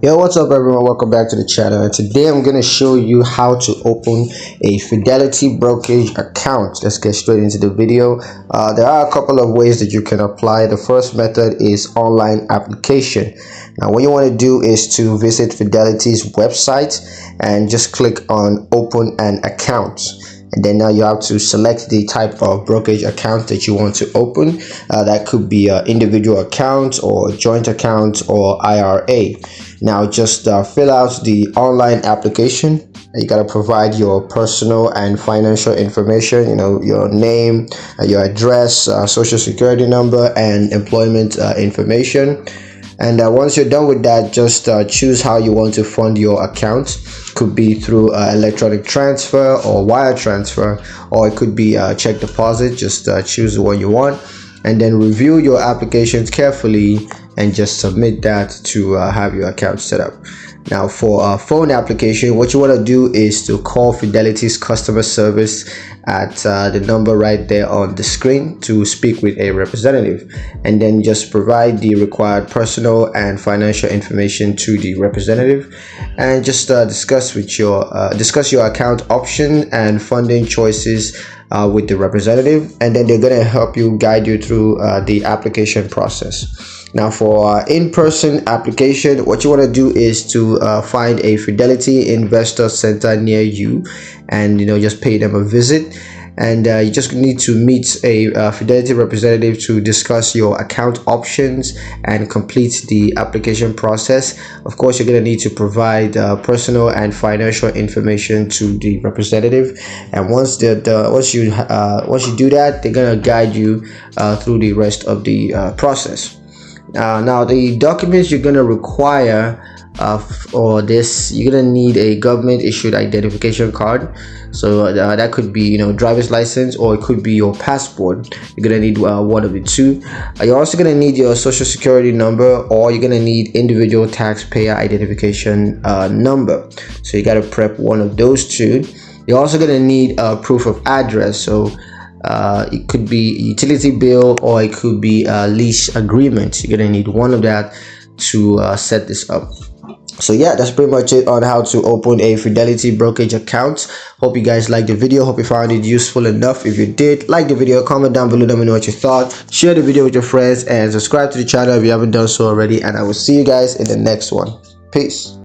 Yo, what's up everyone? Welcome back to the channel, and today I'm going to show you how to open a Fidelity Brokerage account. Let's get straight into the video. There are a couple of ways that you can apply. The first method is online application. Now what you want to do is to visit Fidelity's website and just click on open an account. And then now you have to select the type of brokerage account that you want to open. That could be an individual account or joint account or IRA. Now just fill out the online application. You got to provide your personal and financial information, your name, your address, social security number, and employment information. And once you're done with that, just choose how you want to fund your account. Could be through electronic transfer or wire transfer, or it could be check deposit. Just choose the one you want, and then review your applications carefully and just submit that to have your account set up. Now for a phone application, what you want to do is to call Fidelity's customer service at the number right there on the screen to speak with a representative, and then just provide the required personal and financial information to the representative, and just discuss your account option and funding choices with the representative, and then they're going to help you, guide you through the application process. Now for in-person application, what you want to do is to find a Fidelity Investor Center near you, and just pay them a visit. And you just need to meet a Fidelity representative to discuss your account options and complete the application process. Of course, you're going to need to provide personal and financial information to the representative. And once you do that, they're going to guide you through the rest of the process. Now the documents you're going to require for this, you're going to need a government issued identification card. So that could be driver's license, or it could be your passport. You're going to need one of the two. You're also going to need your social security number, or you're going to need individual taxpayer identification number. So you got to prep one of those two. You're also going to need a proof of address. So it could be utility bill, or it could be a lease agreement. You're gonna need one of that to set this up. So yeah, that's pretty much it on how to open a Fidelity Brokerage account. Hope you guys liked the video. Hope you found it useful enough. If you did, like the video, comment down below, let me know what you thought. Share the video with your friends and subscribe to the channel if you haven't done so already, and I will see you guys in the next one. Peace.